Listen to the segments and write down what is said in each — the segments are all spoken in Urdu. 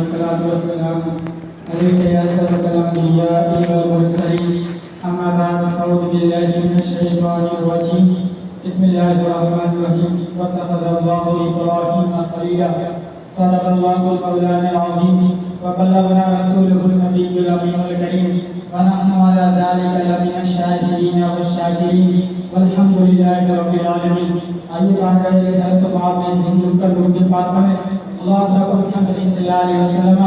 والصلاة والسلام عليك يا أشرف الأنبياء والمرسلين. أما بعد فأعوذ بالله من الشيطان الرجيم. بسم الله الرحمن الرحيم. واتخذ الله إبراهيم خليلا. صدق الله المولان العظيم وبلغنا رسوله النبي الأمين الكريم ونحن على ذلك لمن الشاهدين والشاكرين والحمد لله رب العالمين. آئیے کہا گئے رسالت بعد میں جن کا درود پاک پڑھیں. اللهم محمد صلی اللہ علیہ وسلم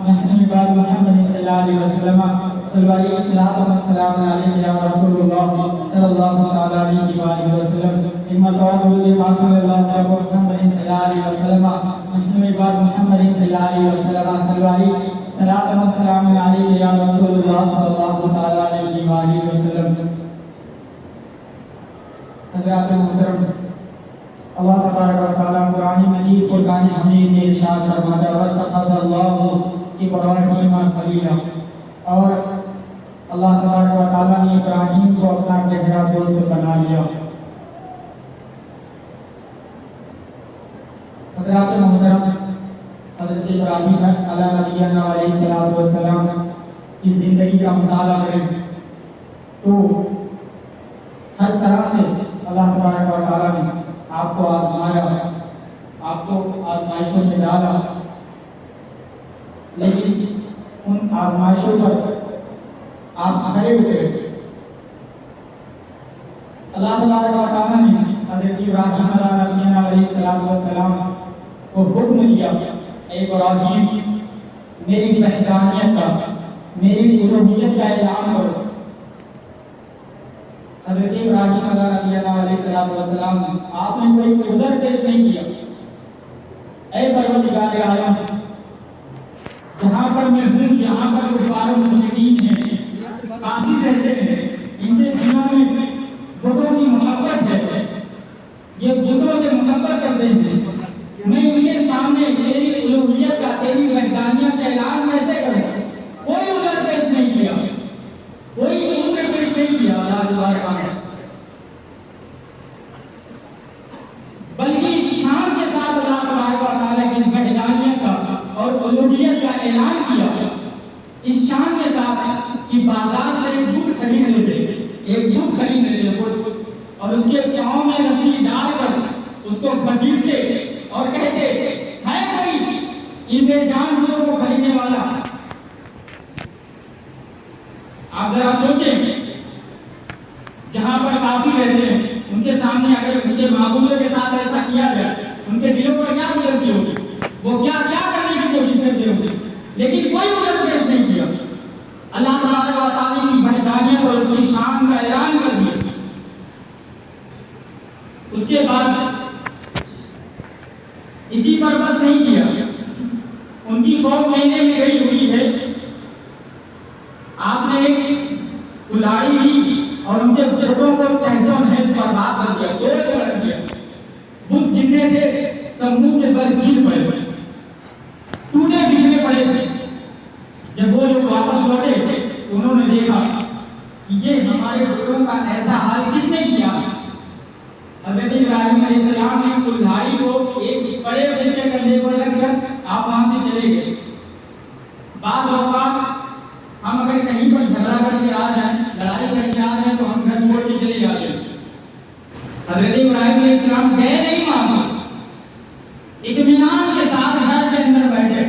نحن عباد محمد صلی اللہ علیہ وسلم صلی علیہ السلام علیہ یا رسول اللہ صلی اللہ علیہ وآلہ وسلم. امت وعلوی بات اللہ محمد صلی اللہ علیہ وسلم نحن عباد محمد صلی اللہ علیہ وسلم صلی علیہ السلام علیہ یا رسول اللہ صلی اللہ علیہ وآلہ وسلم. حضرات محترم، اللہ تبارک و تعالیٰ قرآن مجید فرقان حمید میں ارشاد فرماتا ہے واتخذ اللہ ابراہیم خلیلا، اور اللہ تبارک و تعالیٰ نے ابراہیم کو اپنا گہرا دوست بنا لیا. حضرات محترم، حضرت ابراہیم علیہ نبینا علیہ السلام کی زندگی کا مطالعہ کریں تو ہر طرح سے اللہ تبارک و تعالیٰ نے آپ کو آزمایا، آپ کو آزمائشوں سے ڈالا، لیکن ان آزمائشوں پر آپ کھڑے ہوئے. اللہ تبارک و تعالیٰ نے حضرت ابراہیم علیہ السلام کو حکم دیا، اے ابراہیم میری وحدانیت کا، میری الوہیت کا اعلان کرو. حضرت ابراہیم علیہ السلام آپ نے کوئی عذر پیش نہیں کیا. اے پروردگار عالم، جہاں پر میں ہوں یہاں پر کفار و مشرکین ہیں، قاصد رہتے ہیں، ان کے دلوں میں بتوں کی محبت ہے، یہ بتوں سے محبت کرتے ہیں. میں ان کے سامنے تیری الوہیت کا، تیری وحدانیت کا اعلان کیسے کروں؟ کوئی عذر پیش نہیں کیا، کوئی عذر پیش نہیں کیا اللہ تبارک و تعالیٰ، بلکہ شان کے ساتھ اللہ تبارک و تعالیٰ کی وحدانیت کا اور الوہیت کا اعلان کیا. اس شان کے ساتھ کہ بازار سے ایک بت خرید لیتے، اور اس کے پاؤں میں رسی ڈال کر اس کو گھسیٹتے اور کہتے ہے کوئی ان بے جان بتوں کو خریدنے والا؟ آپ ذرا سوچیں، جہاں پر کافی رہتے ہیں ان کے سامنے اگر ان کے معبودوں کے ساتھ ایسا کیا جائے، ان کے دلوں پر کیا گزرتی ہوگی، وہ کیا کرنے کی کوشش کرتے ہوں گے، لیکن کوئی عذر پیش نہیں کیا. اللہ تبارک و تعالیٰ کی وحدانیت اور اس کی شان کا اعلان کر دیا. اس کے بعد اسی پر بس نہیں کیا، ان کی قوم مہینے میں گئی ہوئی ہے، آپ نے ایک کھلاڑی لی اور ان کے بتوں کو تہس و نہس برباد کر دیا، توڑ کے رکھ دیا. بت جتنے تھے سب منہ کے بل گر پڑے، ٹوٹے بکھرے پڑے تھے. جب وہ لوگ واپس لوٹے تو انہوں نے دیکھا کہ یہ ہمارے بتوں کا ایسا حال کس نے کیا. حضرت ابراہیم علیہ السلام نے کلہاڑی کو ایک بڑے بت کے کندھے پر رکھ کر آپ وہاں سے چلے گئے. بعض اوقات ہم اگر کہیں پر جھگڑا کر کے آ جائیں، لڑائی کر کے آ جائیں تو ہم گھر چھوڑ کے چلے جاتے ہیں. حضرت ابراہیم علیہ السلام گئے نہیں وہاں سے، اطمینان کے ساتھ گھر کے اندر بیٹھے،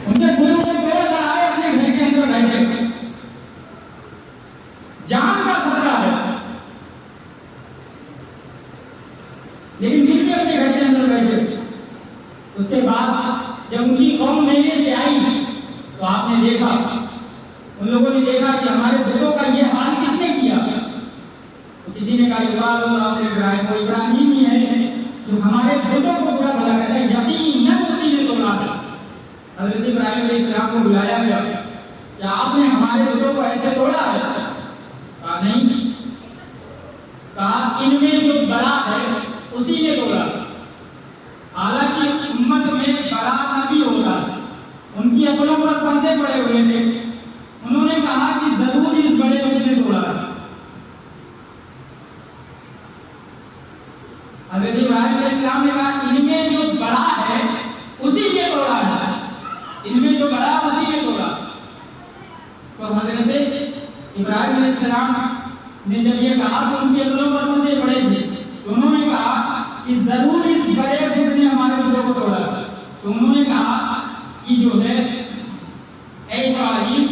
ان کے گلوں کو توڑ کر آئے، اپنے گھر کے اندر بیٹھے. جان کا خطرہ ہے لیکن پھر بھی اپنے گھر کے اندر بیٹھے. اس کے بعد جب ان کی قوم مہینے سے آئی تو آپ نے دیکھا، ان لوگوں نے دیکھا کہ ہمارے بتوں کا یہ حال کس نے کیا. تو کسی نے کہا ابراہیم ہی ہے جو ہمارے بتوں کو برا بھلا کرتا ہے، یقیناً اسی نے توڑا ہے. حضرت ابراہیم علیہ السلام کو بلایا گیا، کیا آپ نے ہمارے بتوں کو ایسے توڑا ہے؟ کہا نہیں. کہا ان میں جو بڑا ہے اسی نے توڑا. حالانکہ امت میں بڑا نبی ہوتا ہے، ان کی عقلوں پر پردے پڑے ہوئے تھے. انہوں نے کہا کہ ضرور اس بڑے بت نے توڑا ہے. حضرت ابراہیم علیہ السلام نے کہا ان میں جو بڑا ہے اسی نے توڑا ہے. ابراہیم علیہ السلام نے جب یہ کہا تو ان کے دلوں پر پردے پڑے تھے، تو انہوں نے کہا کہ ضرور اس بڑے بت نے ہمارے دلوں کو توڑا، تو انہوں نے کہا کہ جو ہے اے ابراہیم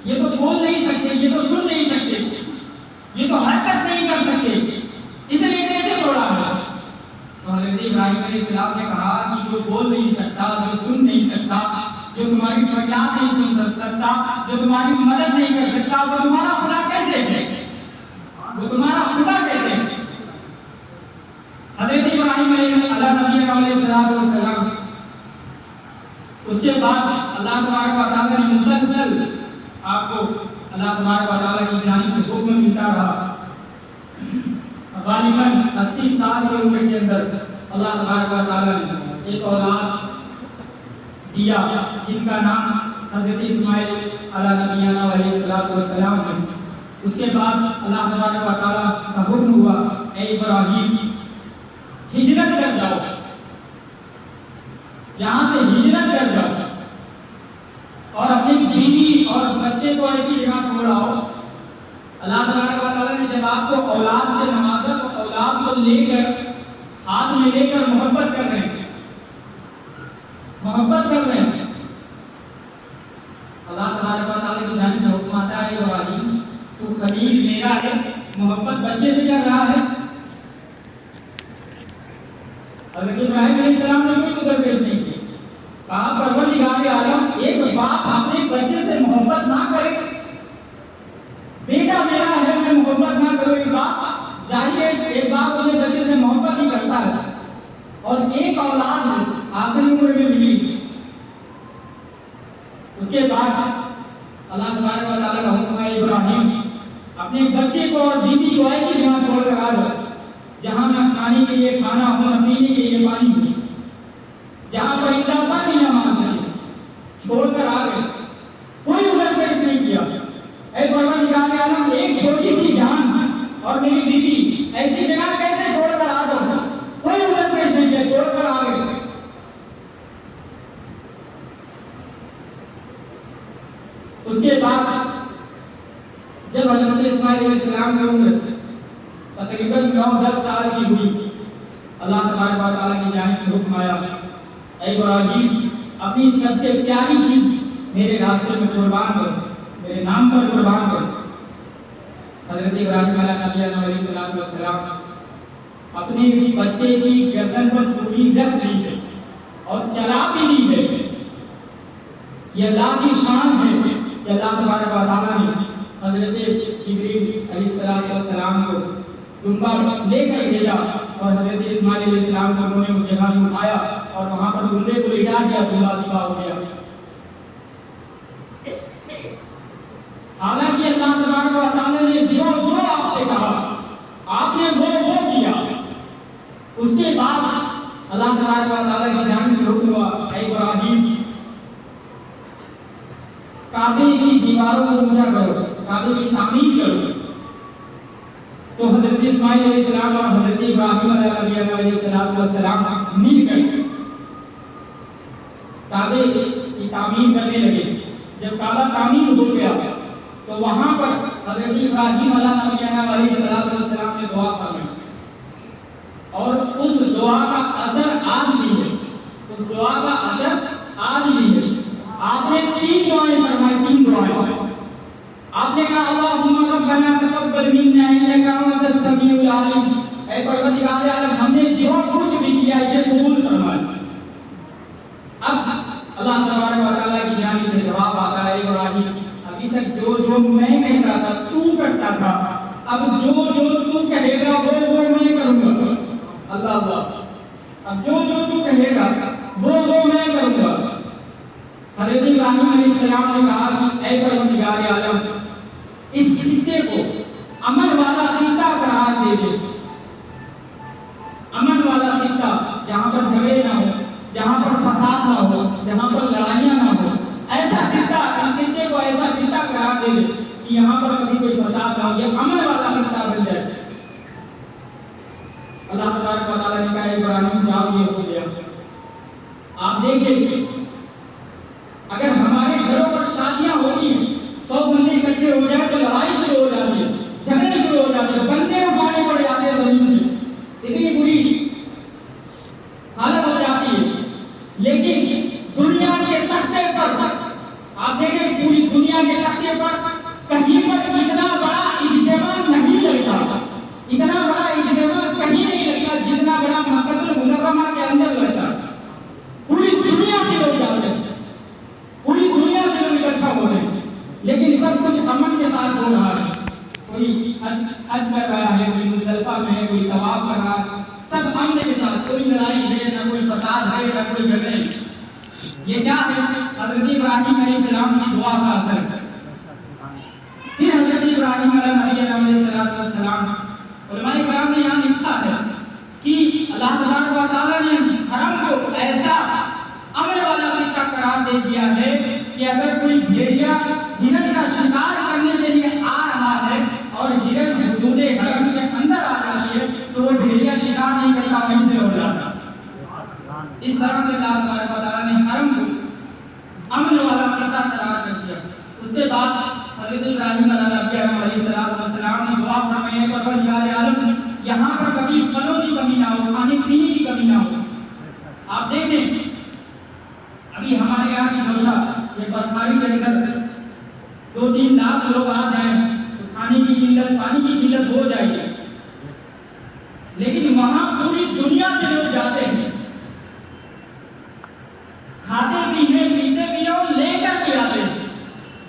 یہ تو بول نہیں سکتے، یہ تو سن نہیں سکتے، یہ تو حرکت نہیں کر سکتے، اس لیے کیسے توڑا ہے؟ تو حضرت ابراہیم علیہ السلام نے کہا کہ جو بول نہیں سکتا، جو سن نہیں سکتا، جو تمہاری فریاد نہیں سن سکتا، جو تمہاری مدد نہیں کر سکتا، وہ تمہارا خدا کیسے ہے؟ وہ تمہارا خدا کیسے ہے؟ حضرت ابراہیم علیہ السلام اس کے بعد اللہ تبارک و تعالیٰ نے مسلسل آپ کو اللہ تبارک و تعالیٰ کی جانب سے حکم ملتا رہا، غالباً 80 سال کی عمر کے اندر اللہ تبارک و تعالیٰ نے ایک اولاد دیا جن کا نام حضرت اسماعیل علیہ السلام ہے۔ اس کے بعد اللہ تبارک و تعالیٰ کا حکم ہوا اے ابراہیم ہجرت کر جاؤ، یہاں سے ہجرت کر جاؤ اور اپنی بیوی اور بچے کو ایسی جگہ چھوڑاؤ۔ اللہ تبارک و تعالیٰ نے جب آپ کو اولاد سے نوازا تو اولاد کو لے کر ہاتھ میں لے کر محبت کر رہے ہیں، محبت کر رہے ہیں۔ اللہ تبارک و تعالیٰ کی جانب سے حکم آتا ہے ابراہیم تو خلیل میرا ہے، محبت بچے سے کر رہا ہے۔ حضرت ابراہیم علیہ السلام نے کوئی قدر پیش نہیں کی، کہا پروردگار عالم ایک باپ اپنے بچے سے محبت نہ کرے، بیٹا میرا ہے میں محبت نہ کروں، ایک باپ ظاہر ہے ایک باپ اپنے بچے سے محبت ہی کرتا ہے، اور ایک اولاد آخری عمر میں ملی۔ اس کے بعد اللہ تبارک و تعالیٰ کا حکم ہے ابراہیم اپنے بچے کو اور بیوی کو ایسی جگہ چھوڑ کر آ جاؤ جہاں نہ کھانے کے لیے کھانا ہو نہ پینے کے لیے پانی ہو، جہاں پر اندھا پر بھی نہ مان سکے، چھوڑ کر آ گئے، کوئی ادھر پیش نہیں کیا۔ اے پروردگار عالم ایک چھوٹی سی جان اور میری بیوی ایسی جگہ کیسے چھوڑ کر آ جاؤ؟ کوئی ادھر پیش نہیں کیا، چھوڑ کر آ گئے۔ اس کے بعد جب حضرت اسماعیل علیہ السلام کی عمر تقریباً 9-10 سال کی ہوئی، اللہ تبارک و تعالیٰ کی جانب سے حکم آیا اے ابراہیم اپنی سب سے پیاری چیز میرے راستے میں قربان کرو، میرے نام پر قربان کرو۔ حضرت ابراہیم علیہ السلام اپنے بچے کی گردن پر چھری رکھ دی ہے اور چلا بھی دی ہے۔ یہ اللہ کی شان ہے کہ اللہ تبارک و تعالیٰ نے حضرت جبریل علیہ السلام کو دنبا لے کر بھیجا اور حضرت اسماعیل علیہ السلام کو انہوں نے اس جگہ سے اٹھایا اور وہاں پر دنبے کو لٹا دیا، دنبا ذبح ہو گیا۔ حالانکہ اللہ تبارک و تعالیٰ نے جو آپ سے کہا آپ نے وہ کیا۔ اس کے بعد اللہ تبارک و تعالیٰ کی جانب سے حکم ہوا اے ابراہیم کعبے کی دیواروں کو اونچا کرو، کعبے کی تعمیر کرو۔ تو حضرت اسماعیل علیہ السلام اور حضرت ابراہیم علیہ السلام مل کر کعبے کی تعمیر کرنے لگے۔ جب کعبہ تعمیر ہو گیا تو وہاں پر حضرت ابراہیم علیہ السلام نے دعا فرمائی اور اس دعا کا اثر آج بھی ہے، اس دعا کا اثر آج بھی ہے۔ آپ نے 3 دعائیں فرمائی، 3 دعائیں۔ آپ نے کہا اللہم ربنا تقبل منا انک انت السمیع العلیم، اے پروردگار عالم ہم نے جو کچھ بھی کیا اسے قبول فرما۔ اب اللہ تبارک و تعالیٰ کی جانب سے جواب آتا ہے ابراہیم ابھی تک جو میں کہتا تھا تو کرتا تھا، اب جو تو کہے گا وہ میں کروں گا۔ اللہ اب جو تو کہے گا وہ میں کروں گا۔ حضرت ابراہیم علیہ السلام نے کہا کہ اے پروردگار عالم اس خطے کو امن والا خطہ قرار دے دے، امن والا خطہ جہاں پر جھگڑے نہ ہو، جہاں پر فساد نہ ہو، جہاں پر لڑائیاں نہ ہو، ایسا خطہ، اس خطے کو ایسا خطہ قرار دے دے کہ یہاں پر کبھی کوئی فساد نہ ہو، یہ امن والا خطہ بن جائے۔ اللہ تبارک و تعالیٰ نے کہا ابراہیم جاؤ یہ ہو گیا۔ آپ دیکھیں اگر ہمارے گھروں پر شادیاں ہوتی ہیں 100 بندے اکٹھے ہو جائے تو لڑائی شروع ہو جاتی ہے، جھگڑے شروع ہو جاتے ہیں، بندے اٹھانے پڑ جاتے ہیں زمین سے، اتنی بری حالت ہو جاتی ہے۔ لیکن دنیا کے تختے پر آپ دیکھیں، پوری دنیا کے تختے پر کہیں پر اتنا بڑا اجتماع نہیں لگتا، اتنا بڑا اجتماع کہیں نہیں لگتا جتنا بڑا مکہ المکرمہ کے اندر لگتا۔ پوری دنیا سے لوگ جاتے ہیں، پوری دنیا سے لوگ اکٹھا ہو رہے ہیں، لیکن سب کچھ امن کے ساتھ ہو رہا ہے۔ کوئی حج کر رہا ہے، کوئی مزدلفہ میں ہے، کوئی طواف کر رہا ہے، سب امن کے ساتھ، کوئی لڑائی ہے نہ کوئی فساد ہے نہ کوئی جھگڑے۔ یہ کیا ہے؟ حضرت ابراہیم علیہ السلام کی دعا کا اثر ہے۔ پھر حضرت ابراہیم علیہ السلام، علماء کرام نے یہاں لکھا ہے کہ اللہ تبارک و تعالیٰ نے حرم کو ایسا امن والا خطہ قرار دے دیا ہے کہ اگر کوئی بھیڑیا ہرن کا شکار کرنے کے لیے آ رہا ہے اور ہرن حدود حرم کے اندر آ جاتی ہے تو وہ بھیڑیا شکار نہیں کرتا، وہیں سے ہو جاتا۔ اس طرح سے اللہ تبارک و تعالیٰ نے حرم کو امن والا خطہ قرار کر دیا۔ اس کے بعد حضرت ابراہیم علیہ السلام نے دعا فرمائی، پروردگار عالم یہاں پر کبھی پھلوں کی کمی نہ ہو، کھانے پینے کی کمی نہ ہو۔ آپ دیکھیں ابھی ہمارے یہاں کی سوچا یہ بسماری کے اندر 2-3 لاکھ لوگ آ جائیں تو کھانے کی قلت، پانی کی قلت ہو جائے گی، لیکن وہاں پوری دنیا سے لوگ جاتے ہیں، کھاتے پینے پیتے بھی اور لے کر کے آتے ہیں،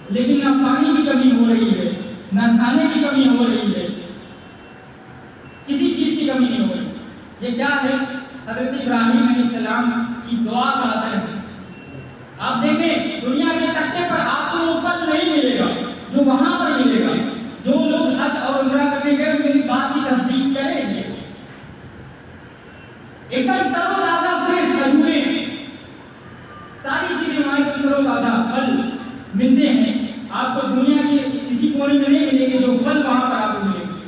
لیکن نہ پانی کی کمی ہو رہی ہے نہ کھانے کی کمی ہو رہی ہے، کسی چیز کی کمی نہیں ہو رہی۔ یہ کیا ہے؟ حضرت ابراہیم علیہ السلام کی دعا کا اثر ہے۔ آپ دیکھیں دنیا کے تختے پر آپ کو وہ پھل نہیں ملے گا جو وہاں پر ملے گا۔ جو لوگ حج اور عمرہ کرنے گئے میری بات کی تصدیق کریں گے، ایک دم تر و تازہ فریش کھجوریں، ساری چیزیں وہاں پر تر و تازہ پھل ملتے ہیں۔ آپ کو دنیا کے کسی کونے میں نہیں ملیں گے جو پھل وہاں پر آپ کو ملیں گے۔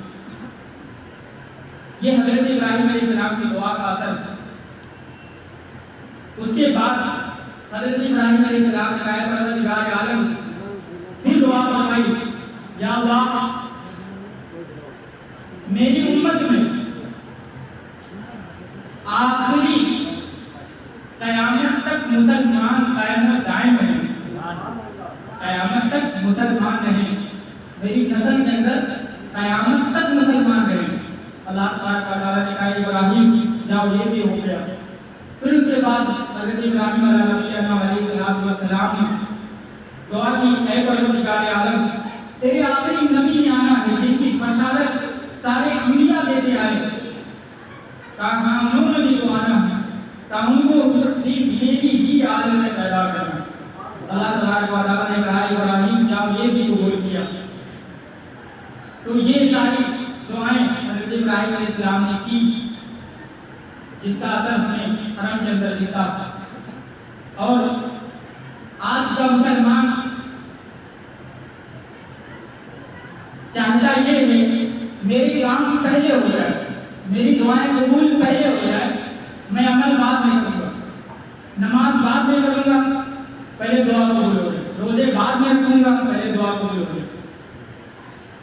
یہ حضرت ابراہیم علیہ السلام کی دعا کا اثر ہے۔ اس کے بعد حضرت ابراہیم علیہ السلام نے کہا پروردگار عالم، پھر دعا فرمائی، یا اللہ میری امت میں آخری قیامت تک مسلمان قائم و دائم رہیں، قیامت تک مسلمان رہیں، میری نسل کے اندر قیامت تک مسلمان رہیں۔ اللہ تعالیٰ نے کہا ابراہیم جاؤ، یہ بھی ہو گیا۔ پھر اس کے بعد حضرت ابراہیم علیہ السلام نے دعا کی، اے پروردگار عالم تیرے آخری نبی نے آنا ہے جن کی بشارت سارے انبیاء دیتے آئے، کہا ہم نے بھی تو آنا ہے، کہا ان کو میری ہی عالم میں پیدا کرنا۔ اللہ تبارک و تعالیٰ نے کہا ابراہیم جاؤ، یہ بھی قبول کیا۔ تو یہ ساری دعائیں حضرت ابراہیم علیہ السلام نے کی، جس کا اثر ہمیں حرم کے اندر دکھا۔ اور آج کا مسلمان چاہتا یہ ہے میری کام پہلے ہو جائے، میری دعائیں قبول پہلے ہو جائے، میں عمل بعد میں کروں گا، نماز بعد میں کروں گا، پہلے دعا قبول ہو جائے، روزے بعد میں رکھوں گا، پہلے دعا قبول ہو جائے۔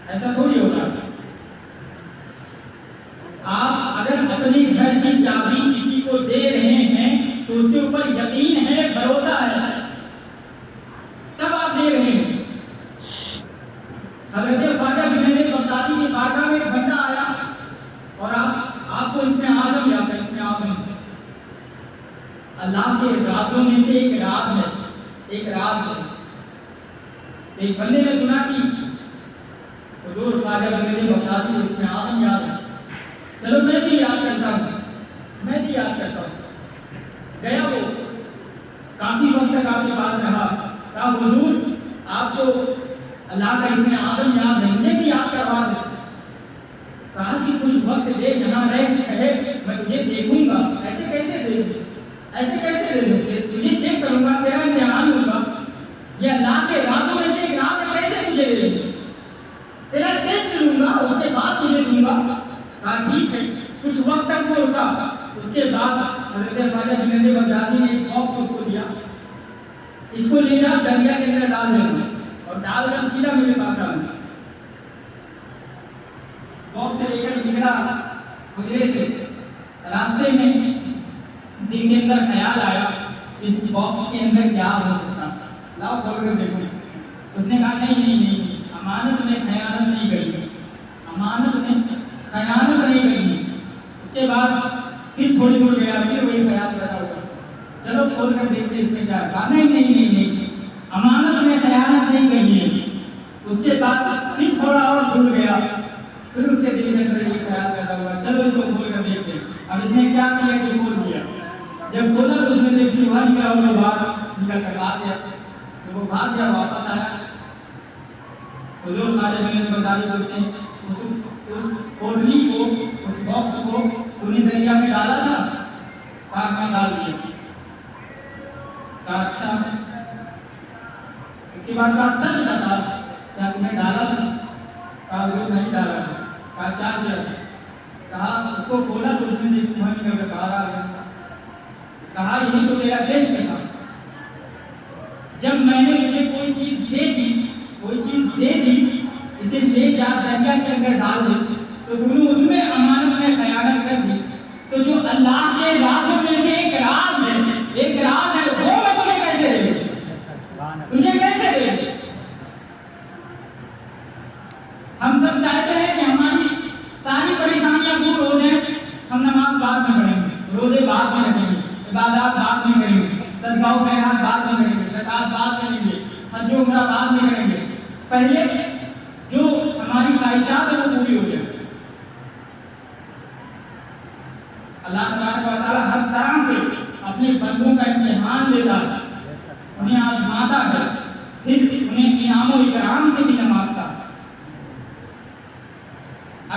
ایسا تھوڑی ہوگا۔ آپ اگر اپنے گھر کی چابی کسی کو دے رہے ہیں تو اس کے اوپر یقین ہے، بھروسہ ہے، تب آپ دے رہے ہیں۔ حضرت خواجہ جنید بغدادی کی بارگاہ میں ایک بندہ آیا اور آپ کو اس میں اعظم یاد ہے، اس میں اعظم اللہ کے رازوں میں سے ایک راز ہے، ایک راز ہے۔ ایک بندے نے سنا کہ حضور خواجہ جنید بغدادی کو اس میں اعظم یاد ہے، چلو میں بھی یاد کرتا ہوں، میں بھی یاد کرتا ہوں۔ گیا وہ کافی وقت تک آپ کے پاس رہا، کہا حضور آپ کو اللہ کا اس میں اعظم یاد ہے، مجھے بھی یاد کروا دے۔ کہا کہ کچھ وقت دے، یہاں رہ میں تجھے دیکھوں گا۔ ایسے کیسے دے دوں، ایسے کیسے دے دوں، تجھے چیک کروں گا، تیرا امتحان لوں گا، یہ اللہ کے رازوں میں سے ایک راز ہے، کیسے تجھے دے دوں، تیرا ٹیسٹ لوں گا، اس کے بعد تجھے دوں گا۔ کہا ٹھیک ہے، کچھ وقت تک وہ رکا۔ اس کے بعد حضرت خواجہ جنید بغدادی نے ایک باکس اس کو دیا، اس کو لے جا دریا کے اندر ڈال دینا اور ڈال کر سیدھا میرے پاس آ گیا. باکس سے لے کر نکلا حجرے سے. راستے میں دل کے اندر خیال آیا اس باکس کے اندر کیا ہو سکتا, لاؤ کھول کر دیکھو. اس نے کہا نہیں نہیں نہیں, امانت میں خیانت نہیں کرنی, امانت میں خیانت نہیں کرنی. اس کے بعد پھر تھوڑی دور گیا, پھر وہی خیال پیدا ہوا, چلو کھول کر دیکھتے اس میں کیا. کہا نہیں نہیں نہیں نہیں, امانت میں خیانت نہیں کرنی ہے. اس کے بعد پھر تھوڑا اور دور گیا, پھر اس کے دل کے اندر یہ خیال پیدا ہوا, چلو اس کو کھول کر دیکھتے. اب اس نے کیا کیا کہ کھول دیا. جب کھولا تو اس میں سے ایک چوہا نکلا ہوا باہر نکل کر آ گیا. جب وہ بھاگ گیا واپس آیا, حضور خواجہ جنید بغدادی پوچھتے ہیں اس پوٹلی کو, اس باکس کو تو نے دریا میں ڈالا تھا؟ کہا میں ڈال دیا. کہا اچھا. اس کے بعد کہا سچ بتا, کیا تم نے ڈالا تھا؟ کہا حضور نہیں ڈالا تھا. کہا کیا کیا تھا؟ کہا اس کو کھولا تو اس میں سے چوہا نکل کر باہر آ گیا. کہا یہی تو میرا پیش کشا. جب میں نے تجھے کوئی چیز دے دی, کوئی چیز دے دی, اسے لے جا دریا کے اندر ڈال دے, تو تم نے اس میں امانت میں خیانت کر دی. تو جو اللہ کے رازوں میں سے ایک راز ہے, ایک راز ہے, وہ میں تمہیں کیسے دے دوں, تجھے کیسے دے دوں؟ ہم سب چاہتے ہیں کہ ہماری ساری پریشانیاں دور ہو جائیں. ہم نماز بعد میں پڑھیں گے, روزے بعد میں رکھیں گے, عبادات بعد میں کریں گے, صدقہ و خیرات بعد میں کریں گے, زکات بعد میں لیں گے, حج و عمرہ بعد میں کریں گے. پہلے جو ہماری خواہشات ہیں وہ پوری ہو جائیں. اللہ تبارک و تعالیٰ ہر طرح سے اپنے بندوں کا امتحان لیتا ہے, انہیں آزماتا ہے, پھر انہیں انعام و اکرام سے بھی نوازتا ہے.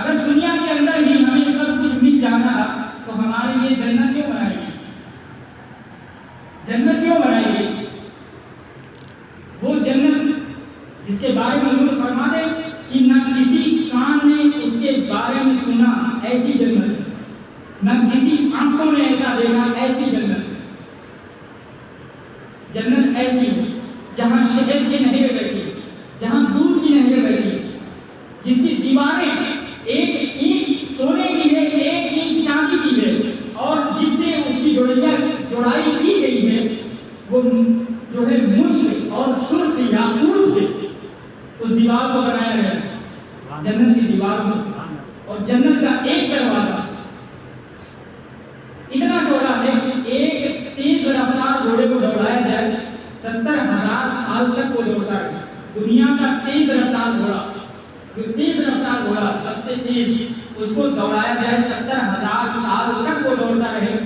اگر دنیا کے اندر ہی ہمیں سب کچھ مل جانا ہے تو ہمارے لیے جنت کیوں بنائی گئی؟ جنت کیوں بنائی گئی؟ وہ جنت جس کے بارے میں حضور فرماتے کہ نہ کسی کان نے اس کے بارے میں سنا ایسی جنت, نہ کسی آنکھوں نے ایسا دیکھا ایسی جنت. جنت ایسی ہے جہاں شہد کی نہریں بہتی, جہاں دودھ کی نہریں بہتی, جس کی دیواریں ایک اینٹ سونے کی ہے, ایک اینٹ چاندی کی ہے, اور جس سے اس کی جوڑائی کی گئی ہے وہ جو ہے مشک اور سرخ یاقوت سے اس دیوار کو بنایا گیا ہے, جنت کی دیوار کو. اور جنت کا ایک دروازہ اتنا چوڑا ہے کہ ایک تیز رفتار گھوڑے کو دوڑایا جائے 70,000 سال تک وہ دوڑتا ہے. دنیا کا تیز رفتار گھوڑا, جو تیز رفتار گھوڑا سب سے تیز, اس کو دوڑایا جائے 70,000 سال تک وہ دوڑتا رہے,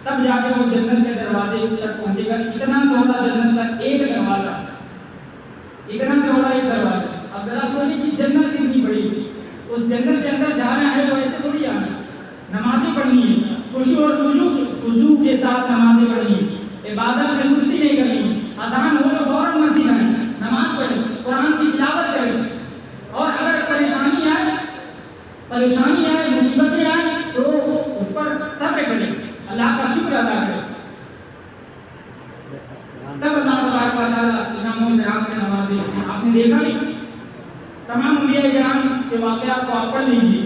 تب جا کے وہ جنت کے دروازے تک پہنچے گا. اتنا چوڑا جنت کا ایک دروازہ, اتنا چوڑا ایک دروازہ. اب ذرا سوچیے کہ جنت کتنی بڑی, اس جنت کے اندر جانا ہے تو ایسے تھوڑی آنا ہے, نمازیں پڑھنی ہے, خوشی اور خضوع کے ساتھ نمازیں پڑھنی ہے, عبادت میں سستی نہیں کرنی, اذان ہو تو فوراً مسجد آئیں, نماز پڑھیں, قرآن کی تلاوت کریں, اور اگر پریشانی آئے, مصیبتیں آئیں تو اس پر صبر کریں, اللہ کا شکر ادا کریں. تب اللہ تبارک و تعالیٰ انعام و اکرام سے نوازے. آپ نے دیکھا نہیں, تمام انبیاء کرام کے واقعات کو آپ پڑھ لیجیے,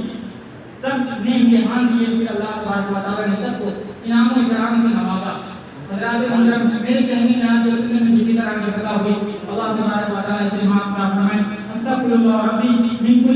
سب نے امتحان دیے, پھر اللہ تبارک و تعالیٰ نے سب کو انعام و اکرام سے نوازا. حضرات محترم, میرے کہنے میں آپ کو میں کسی طرح کی خطا ہوئی, اللہ تبارک و تعالیٰ اسے معاف فرمائے. استغفر اللہ ربی من کل